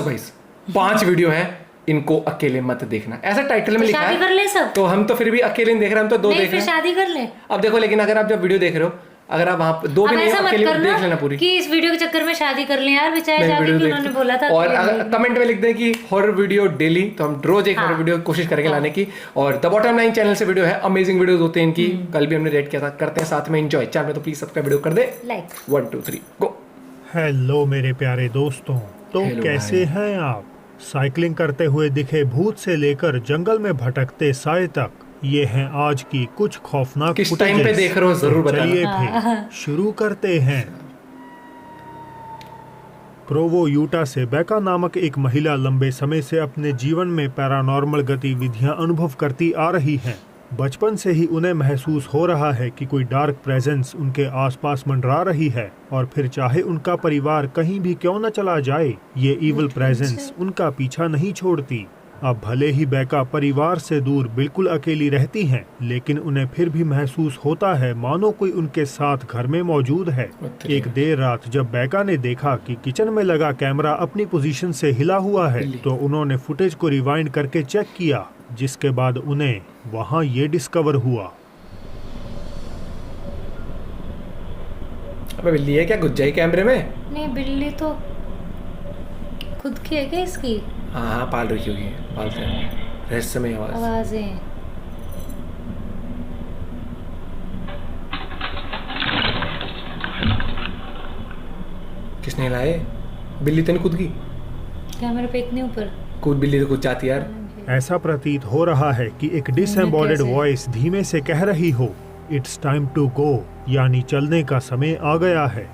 भाई 5 वीडियो हैं, इनको अकेले मत देखना, ऐसा टाइटल में तो लिखा शादी है। कर ले सब। तो हम तो फिर भी अकेले नहीं देख रहे, हम तो 2 नहीं देख फिर रहे हैं। शादी कर ले। अब देखो, लेकिन अगर आप जब वीडियो देख रहे हो, अगर आप वहां 2 भी अब नहीं ऐसा मत अकेले देख लेना करना पूरी। कि इस वीडियो के चक्कर में शादी कर लें यार, बेचारे नहीं, जाके वीडियो कि देख उन्होंने बोला था और अकेले अगर नहीं। कमेंट में लिख दें कि हॉरर वीडियो डेली, तो हम रोज एक हॉरर वीडियो कोशिश करेंगे लाने की। और द बॉटम लाइन चैनल से वीडियो है, अमेजिंग वीडियोस होते हैं इनकी, कल भी हमने रेट किया था, करते हैं साथ में एंजॉय। चैनल में तो प्लीज सब्सक्राइब वीडियो कर दे, लाइक 1 2 3 गो। हेलो मेरे प्यारे दोस्तों, तो हेलो कैसे भाई। हैं आप? साइकिलिंग करते हुए दिखे भूत से लेकर जंगल में भटकते साए तक, ये हैं आज की कुछ खौफनाक किस टाइम पे footages। देख रहे हो जरूर तो बताना। चलिए फिर शुरू करते हैं। प्रोवो यूटा से बेका नामक एक महिला लंबे समय से अपने जीवन में पैरानॉर्मल गतिविधियां अनुभव करती आ रही हैं। बचपन से ही उन्हें महसूस हो रहा है कि कोई डार्क प्रेजेंस उनके आसपास मंडरा रही है, और फिर चाहे उनका परिवार कहीं भी क्यों न चला जाए, ये इविल प्रेजेंस उनका पीछा नहीं छोड़ती। अब भले ही बेका परिवार से दूर बिल्कुल अकेली रहती हैं, लेकिन उन्हें फिर भी महसूस होता है मानो कोई उनके साथ घर में मौजूद है। एक देर रात जब बेका ने देखा कि किचन में लगा कैमरा अपनी पोजीशन से हिला हुआ है, तो उन्होंने फुटेज को रिवाइंड करके चेक किया, जिसके बाद उन्हें वहां ये डिस्कवर हुआ। अबे बिल्ली है क्या, घुस जाई कैमरे में? नहीं, बिल्ली तो खुद की है क्या इसकी हाँ हाँ, पाल रखी होगी, पालते हैं। रहस्यमय आवाज। आवाजें? किसने लाए? बिल्ली तो नहीं कूद गई? कैमरे पे इतने ऊपर कूद, बिल्ली तो कूद जाती यार। ऐसा प्रतीत हो रहा है कि एक डिसएम्बॉडेड कैसे? वॉइस धीमे से कह रही हो, इट्स टाइम टू गो, यानी चलने का समय आ गया है।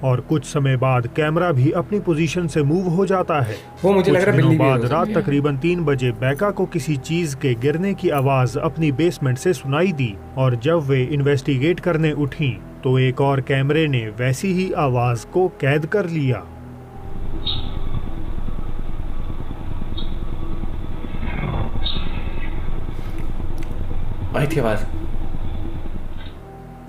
और कुछ समय बाद कैमरा भी अपनी पोजीशन से मूव हो जाता है। वो मुझे लग कुछ रहा है दिनों बिल्ली भी बाद हो रात सकती है। तकरीबन 3 बजे बेका को किसी चीज के गिरने की आवाज अपनी बेसमेंट से सुनाई दी, और जब वे इन्वेस्टिगेट करने उठी तो एक और कैमरे ने वैसी ही आवाज को कैद कर लिया। आई थी आवाज।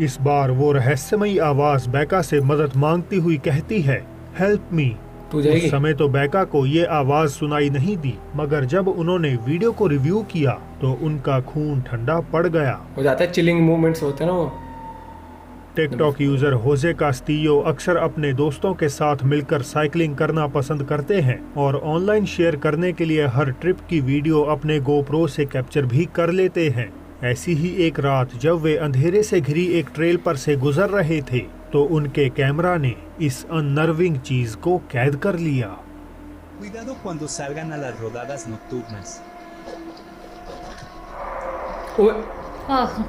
इस बार वो रहस्यमयी आवाज बेका से मदद मांगती हुई कहती है, हेल्प मी। तू जाएगी? उस समय तो बेका को ये आवाज सुनाई नहीं दी, मगर जब उन्होंने वीडियो को रिव्यू किया तो उनका खून ठंडा पड़ गया। हो जाता है, चिलिंग मूवमेंट्स होते हैं ना वो। टिकटॉक यूजर होजे कास्टियो अक्सर अपने दोस्तों के साथ मिलकर साइकिलिंग करना पसंद करते हैं, और ऑनलाइन शेयर करने के लिए हर ट्रिप की वीडियो अपने गोप्रो से कैप्चर भी कर लेते हैं। ऐसी ही एक रात जब वे अंधेरे से घिरी एक ट्रेल पर से गुजर रहे थे, तो उनके कैमरा ने इस अननर्विंग चीज को कैद कर लिया। Cuidado cuando salgan a las rodadas nocturnas. ओए, आह,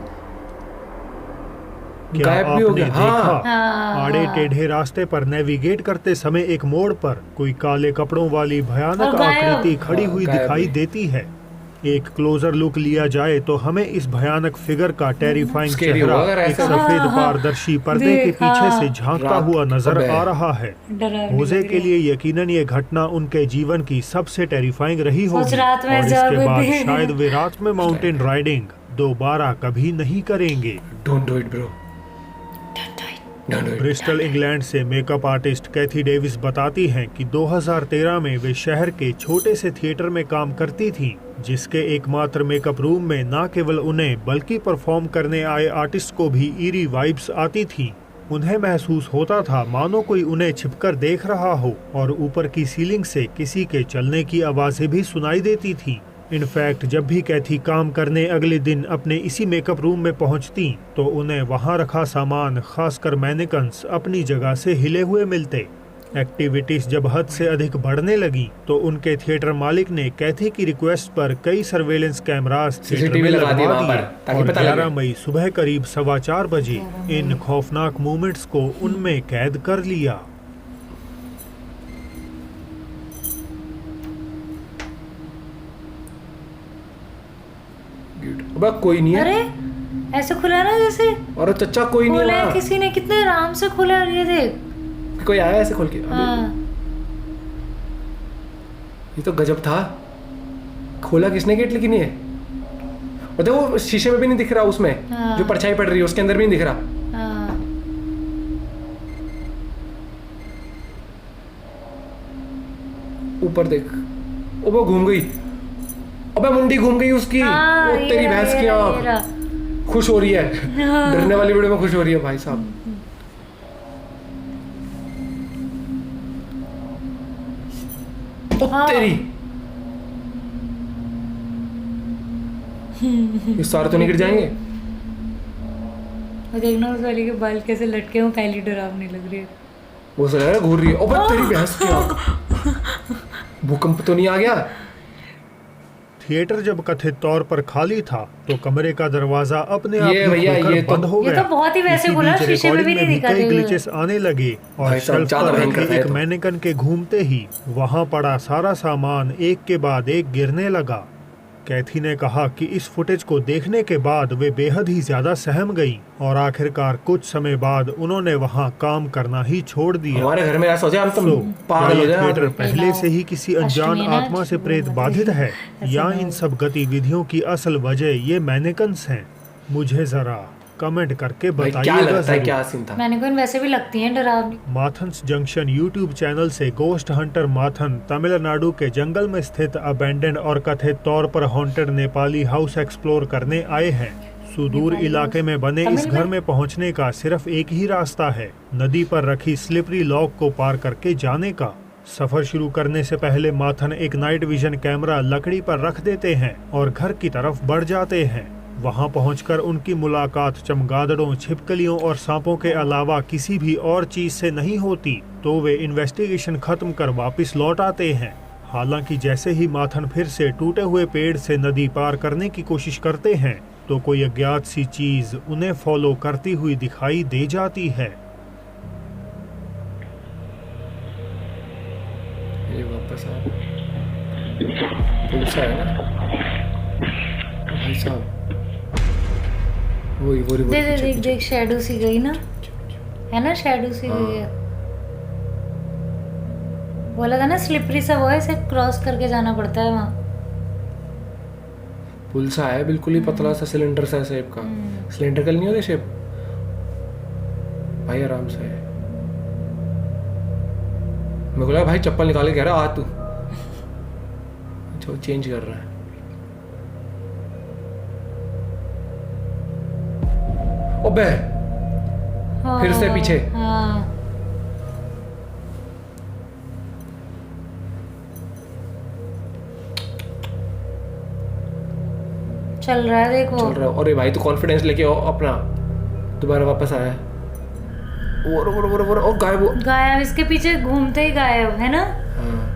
क्या गायब भी हो आपने गया? हाँ। देखा? हाँ, आड़े हाँ। टेढ़े रास्ते पर नेविगेट करते समय एक मोड़ पर कोई काले कपड़ों वाली भयानक और गायब। आकृति खड़ी हुई गायब दिखाई भी। देती है। एक क्लोजर लुक लिया जाए तो हमें इस भयानक फिगर का टेरिफाइंग Scary चेहरा होगा अगर एक ऐसा- सफेद हाँ, हाँ। पारदर्शी पर्दे के देख, पीछे हाँ। से झांकता रात हुआ नजर कब है? आ रहा है। डरावनी होजे लग के रही लिए यकीनन ये घटना उनके जीवन की सबसे टेरिफाइंग रही सोच होगी, रात में और इसके जागो बाद दे। शायद वे रात में माउंटेन राइडिंग दोबारा कभी नहीं करेंगे। Don't do it bro, don't do it. Bristol England से मेकअप आर्टिस्ट कैथी डेविस बताती हैं कि 2013 में वे शहर के छोटे से थिएटर में काम करती थीं, जिसके एकमात्र मेकअप रूम में न केवल उन्हें बल्कि परफॉर्म करने आए आर्टिस्ट को भी ईरी वाइब्स आती थीं। उन्हें महसूस होता था मानो कोई उन्हें छिपकर देख रहा हो, और ऊपर की सीलिंग से किसी के चलने की आवाजें भी सुनाई देती थीं। इनफैक्ट जब भी कैथी काम करने अगले दिन अपने इसी मेकअप रूम में पहुंचती, तो उन्हें वहां रखा सामान, खासकर मैनिकन्स, अपनी जगह से हिले हुए मिलते। एक्टिविटीज जब हद से अधिक बढ़ने लगी, तो उनके थिएटर मालिक ने कैथी की रिक्वेस्ट पर कई सर्वेलेंस कैमरास थिएटर CCTV में लगा दिए लगवा वहां पर, दिए, ताकि और पता लगे। 11 मई सुबह करीब 4:15 बजे इन खौफनाक मोमेंट्स को उनमें कैद कर लिया। अबे कोई नहीं है। अरे ऐसे खुला ना जैसे और चचा कोई नहीं खोला है है किसी ने, कितने आराम से खोला है, ये देख। वहाँ। कोई आया ऐसे खोल के? अबे, हाँ, ये तो गजब था। खोला किसने गेट? लेकिन ये और देखो शीशे में भी नहीं दिख रहा उसमें, हाँ। जो परछाई पड़ रही है उसके अंदर भी नहीं दिख रहा। हाँ। ऊपर देख, ओ वो घूम गई, अबे मुंडी घूम गई उसकी। हाँ, ओ ये तेरी रहा, भैंस ये की रहा, ये आँख रहा। खुश हो रही है, डरने वाली वीडियो में खुश हो रही है भाई साहब। ओ हाँ। तेरी, ये सारे तो नहीं गिर जाएंगे। और देखना उस वाली के बाल कैसे लटके हो, पहली डरावनी लग रही है। वो सर है घूर रही है, ओ बस तेरी भैंस की आँख। भूकंप तो नहीं आ गया? थिएटर जब कथित तौर पर खाली था तो कमरे का दरवाजा अपने आप ये ही भैया, खुलकर ये तो- बंद हो ये गया। तो बहुत ही वैसे इसी बोला, बीच शीशे में भी रिकॉर्डिंग नहीं दिखा कई था। ग्लिचेस आने लगे और भाई साहब, शेल्फ ज्यादा पर भयंकर रखे है एक तो। मैनेकन के घूमते ही वहां पड़ा सारा सामान एक के बाद एक गिरने लगा। कैथी ने कहा कि इस फुटेज को देखने के बाद वे बेहद ही ज्यादा सहम गई और आखिरकार कुछ समय बाद उन्होंने वहां काम करना ही छोड़ दिया। हमारे घर में ऐसा हो जाए हम तो तो पागल हो क्या ये जाए। थिएटर पहले से ही किसी अनजान अष्टमी ना, आत्मा से प्रेत वो बाधित है ऐसे या ना इन हो। सब गतिविधियों की असल वजह ये मैनेकन्स हैं? मुझे जरा कमेंट करके भाई क्या बताइएगा लगता है, जरूर। क्या सीन था? मैंने वैसे भी लगती हैं डरावनी। माथन्स जंक्शन यूट्यूब चैनल से गोस्ट हंटर माथन तमिलनाडु के जंगल में स्थित अबैंडन्ड और कथित तौर पर हॉन्टेड नेपाली हाउस एक्सप्लोर करने आए हैं। सुदूर नेपाली इलाके में बने तमिल इस घर में पहुंचने का सिर्फ एक ही रास्ता है, नदी पर रखी स्लिपरी लॉक को पार करके जाने का। सफर शुरू करने से पहले माथन एक नाइट विजन कैमरा लकड़ी पर रख देते हैं और घर की तरफ बढ़ जाते हैं। वहां पहुंचकर उनकी मुलाकात चमगादड़ों, छिपकलियों और सांपों के अलावा किसी भी और चीज से नहीं होती, तो वे इन्वेस्टिगेशन खत्म कर वापस लौट आते हैं। हालांकि जैसे ही माथन फिर से टूटे हुए पेड़ से नदी पार करने की कोशिश करते हैं तो कोई अज्ञात सी चीज उन्हें फॉलो करती हुई दिखाई दे जाती है। ये वापस आ पुलिस है ना भाई साहब। वही वही दे दे देख देख, शैडो सी गई ना, है ना, शैडो सी गई है। बोला था ना स्लिपरी सा वो है, इसे क्रॉस करके जाना पड़ता है वहाँ। पुलिस है बिल्कुल ही पतला सा सिलेंडर सा शेप का। सिलेंडर नहीं होता शेप भाई, आराम से। मैं बोला भाई चप्पल निकाल के कह रहा आ तू, जो चेंज कर रहा है। ओबे हाँ, फिर से पीछे। हाँ। चल रहा है देखो। चल रहा है। अरे भाई तू कॉन्फिडेंस लेके आओ अपना, दोबारा वापस आया। और गायब हो। गायब, इसके पीछे घूमते ही गायब, है ना। हाँ।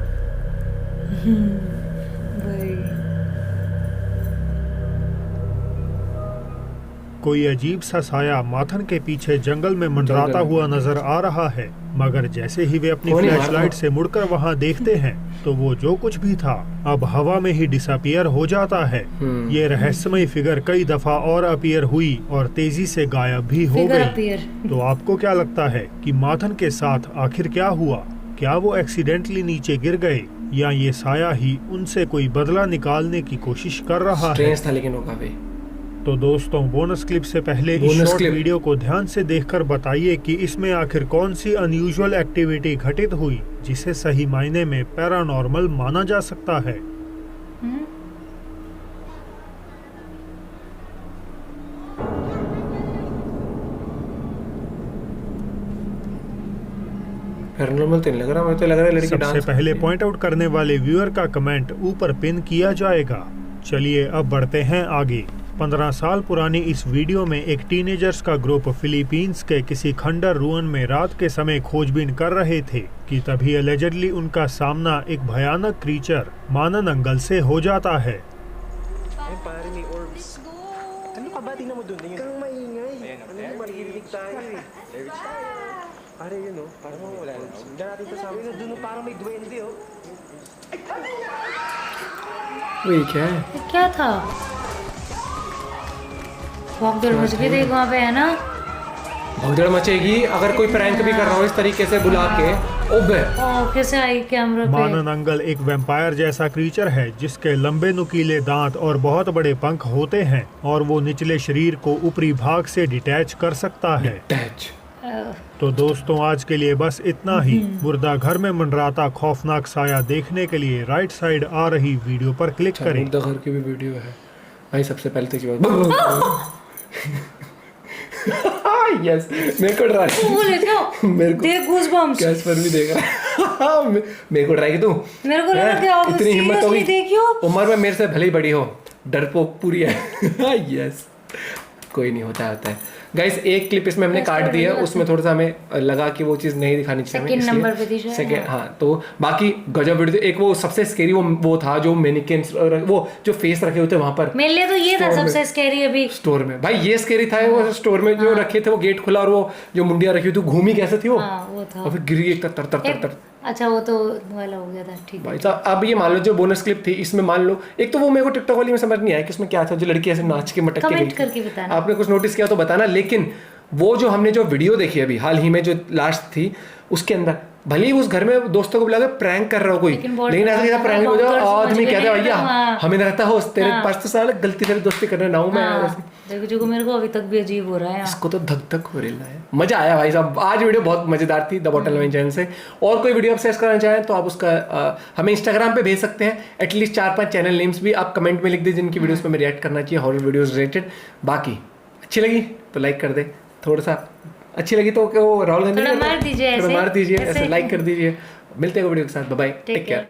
भाई कोई अजीब सा साया माथन के पीछे जंगल में मंडराता हुआ नजर आ रहा है, मगर जैसे ही वे अपनी कौन है फ्लैशलाइट मारना? से मुड़कर वहां देखते हैं तो वो जो कुछ भी था अब हवा में ही डिसअपियर हो जाता है। ये रहस्यमय फिगर कई दफा और अपीयर हुई और तेजी से गायब भी हो फिगर गई। अपीयर। तो आपको क्या लगता है कि माथन के साथ आखिर क्या हुआ? क्या वो एक्सीडेंटली नीचे गिर गए या ये साया ही उनसे कोई बदला निकालने की कोशिश कर रहा है? स्ट्रेंज था लेकिन वो काफी। तो दोस्तों, बोनस क्लिप से पहले इस बोनस शॉर्ट क्लिप। वीडियो को ध्यान से देखकर बताइए कि इसमें आखिर कौन सी अनयूजुअल एक्टिविटी घटित हुई जिसे सही मायने में पैरानॉर्मल माना जा सकता है। पैरानॉर्मल तो नहीं लग रहा, मुझे तो लग रहा है लड़की सबसे डांस पहले पॉइंट आउट करने वाले व्यूअर का कमेंट ऊपर पिन किया जाएगा। चलिए अब बढ़ते हैं आगे। 15 साल पुरानी इस वीडियो में एक टीनेजर्स का ग्रुप फिलीपींस के किसी खंडर रुइन में रात के समय खोजबीन कर रहे थे कि तभी एलिजेडली उनका सामना एक भयानक क्रीचर मानन अंगल से हो जाता है। Pare, may orbs. Ano ka ba? Tingnan mo dun. Ayun. Kang maingay. Ano maririnig tayo eh. Pare, yun oh. Parang wala. Diyan natin ito sa amin. Dun oh, parang may duwende oh. वही क्या है? ये क्या था? भगदड़ much गई देख वहाँ पे, है ना। भगदड़ मचेगी अगर कोई प्रैंक भी कर रहा हो इस तरीके से बुला के। ओबे कैसे आई कैमरा पे। मानन अंगल एक वैम्पायर जैसा क्रीचर है जिसके लंबे नुकीले दांत और बहुत बड़े पंख होते हैं और वो निचले शरीर को ऊपरी भाग से डिटैच कर सकता है। टच। तो दोस्तों आज के लिए बस इतना ही। मुर्दा घर में मंडराता खौफनाक साया देखने के लिए राइट साइड आ रही वीडियो पर क्लिक करें। मुर्दा घर की भी वीडियो है भाई। सबसे पहले तो यस मेरे को डरा बोले क्या मेरे को देख गूज़बम्प्स कैश पर भी देख रहा है। मेरे को डराएगी तू? मेरे को लगा कि आप इतनी हिम्मत होगी? देखियो उम्र में मेरे से भले ही बड़ी हो, डरपोक पूरी है। यस कोई नहीं, होता है गाइस। एक क्लिप इसमें हमने काट दी है, उसमें थोड़ा सा हमें लगा कि वो चीज़ नहीं दिखानी चाहिए हमें, सेकंड नंबर पे थी शायद। सेकंड हाँ। तो बाकी गजब वीडियो। एक वो सबसे स्केरी वो था जो मैनिक्विन्स वो जो फेस रखे होते वहां पर मेरे लिए तो ये था स्टोर में। सबसे स्कैरी अभी स्टोर में भाई ये स्केरी था। वो स्टोर में जो रखे थे, वो गेट खुला और वो जो मुंडिया रखी हुई थी घूमी कैसे थी वो, हाँ वो था। और फिर गिरी एक तर तर तर तर। अच्छा वो तो वाला हो गया था, ठीक भाई साहब अब ये मान लो जो बोनस क्लिप थी इसमें मान लो, एक तो वो मेरे को टिकटॉक वाली में समझ नहीं आया कि उसमें क्या था, जो लड़की ऐसे नाच के मटक के कमेंट गई थी। करके बताना। आपने कुछ नोटिस किया तो बताना। लेकिन वो जो हमने जो वीडियो देखी अभी हाल ही में जो लास्ट थी, उसके अंदर भले ही उस घर में दोस्तों को बुला के प्रैंक कर रहा हो कोई, लेकिन ऐसा प्रैंक हो जाओ आदमी कहते हैं भैया हमें रहता हो तेरे पास तो साला गलती से दोस्ती करने ना हूं मैं। देखो जो मेरे को अभी तक भी अजीब हो रहा है। इसको तो धक धक हो रहा है। मजा आया भाई साहब, आज वीडियो बहुत मजेदार थी द बॉटल लाइन चैनल से। और कोई वीडियो आप शेयर करना चाहें तो आप उसका हमें इंस्टाग्राम पे भेज सकते हैं। एटलीस्ट 4-5 चैनल नेम्स भी आप कमेंट में लिख दीजिए जिनकी वीडियोस पे हमें रिएक्ट करना चाहिए, हॉरर वीडियोस रिलेटेड। बाकी अच्छी लगी तो लाइक कर दे, थोड़ा सा अच्छी लगी तो राहुल गांधी मार दीजिए, ऐसे लाइक कर दीजिए। मिलते हैं वीडियो के साथ, बाय बाय, टेक केयर।